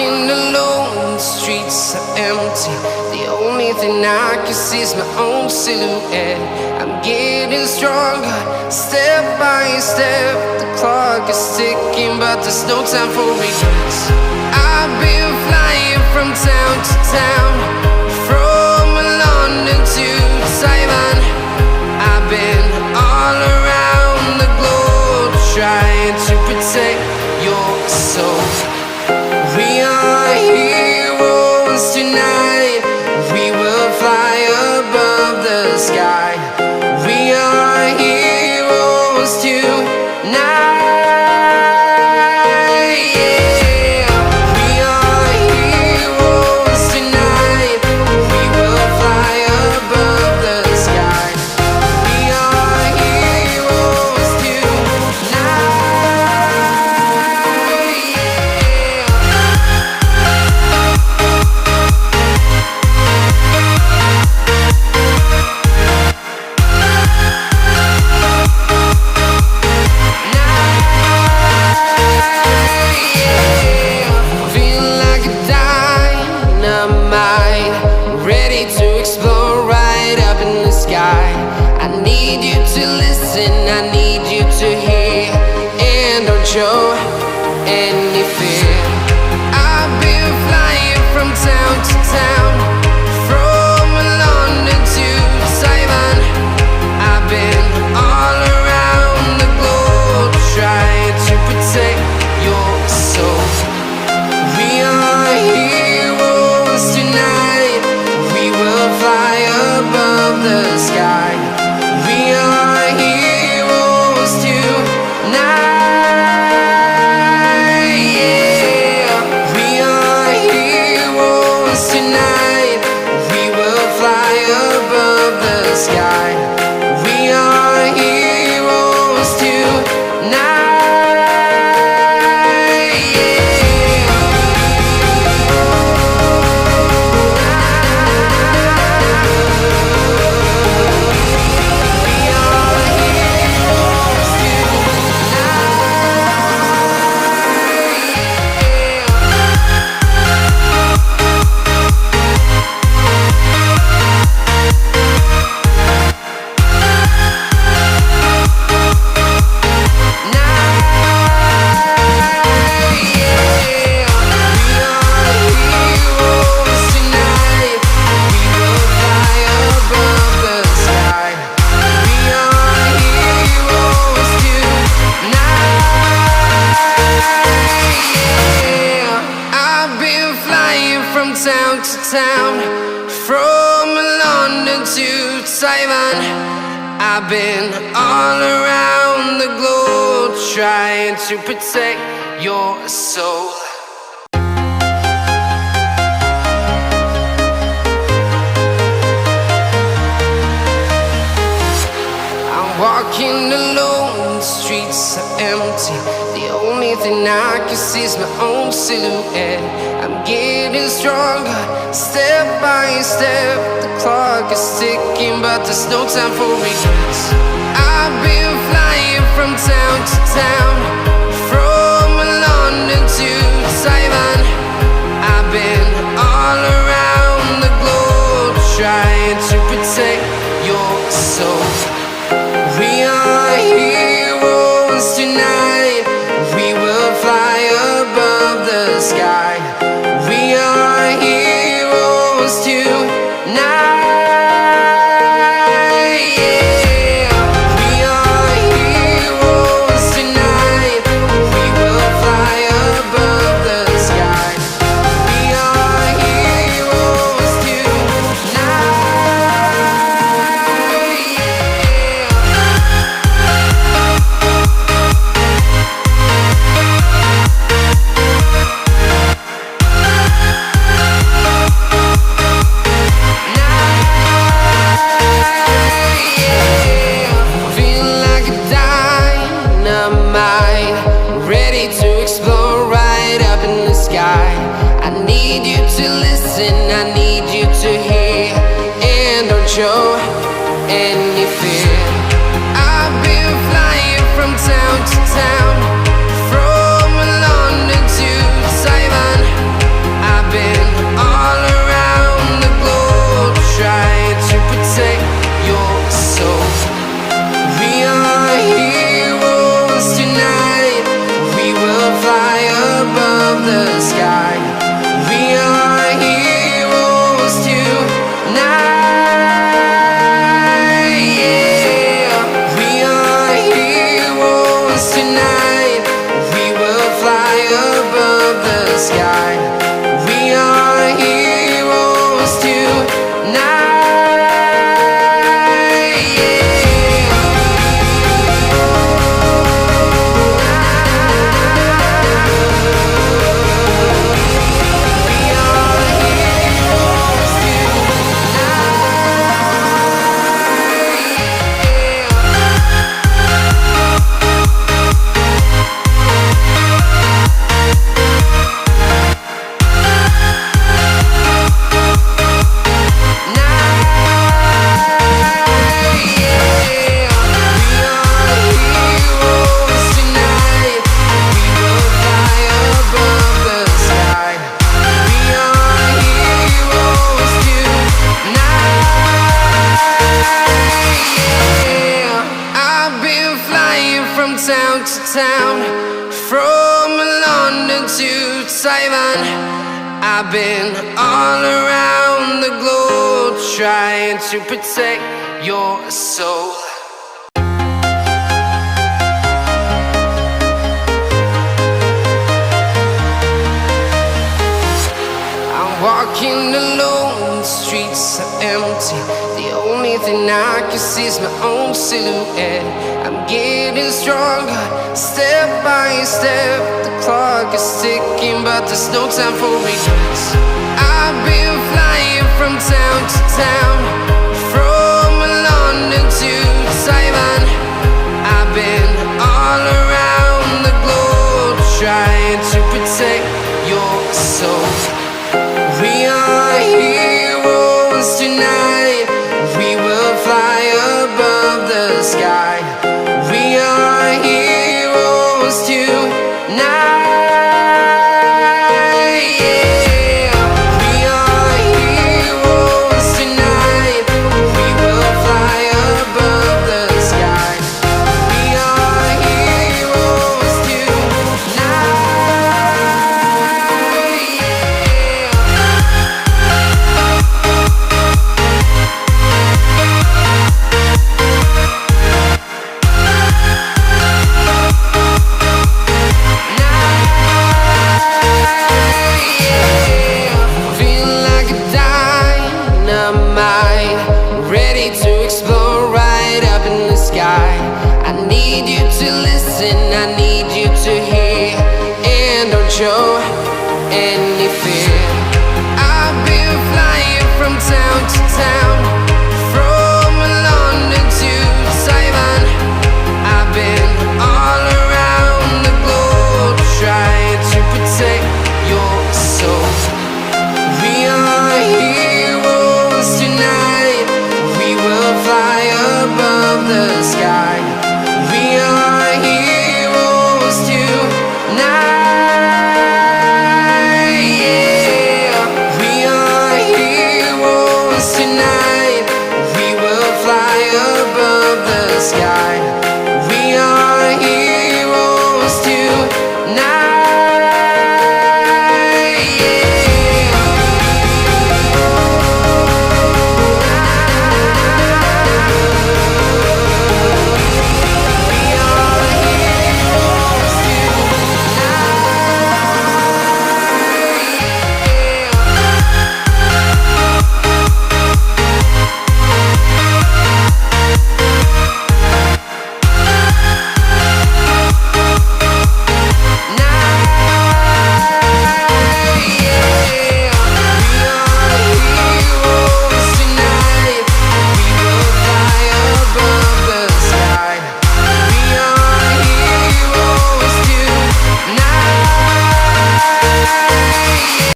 walking alone, the streets are empty. The only thing I can see is my own silhouette. I'm getting stronger, step by step. The clock is ticking, but there's no time for regrets. I've been flying from town to town, from London to Taiwan. I've been all around the globe, trying to protect your soul. We are heroes tonight. We will fly above the sky. We are heroes tonight. Yeah. We are heroes tonight. We will fly above the sky. We are heroes tonight. Ready to explore right up in the sky. I need you to listen, I need you to hear, and don't show any fear. I've been flying from town to town, from London to Taiwan. I've been all around the globe, trying to protect your soul. We are heroes tonight. We will fly above the sky. We are heroes tonight. Yeah. We are heroes tonight. We will fly above the sky. We are heroes tonight. Town to town, from London to Taiwan. I've been all around the globe, trying to protect your soul. I'm walking alone, the streets are empty. The only thing I can see is my own silhouette. I'm getting stronger, step by step. The clock is ticking, but there's no time for regrets. I've been flying from town to town, from London to Taiwan. I've been all around the globe, trying to protect your soul. We are heroes tonight. We will fly above the sky. We are heroes tonight. Yeah. We are heroes tonight. We will fly above town to town, from London to Taiwan. I've been all around the globe trying to protect your soul. I'm walking alone, the streets are empty. The only thing I can see is my own silhouette. I'm getting stronger, step by step. The clock is ticking, but there's no time for regrets. I've been flying from town to town, from London to Taiwan. I've been all around the globe trying to protect your soul. We are heroes tonight. We will fly above the sky. We are heroes tonight. Yeah. We are heroes tonight. We will fly above the sky. We are heroes tonight. Ready to explore right up in the sky. I need you to listen, I need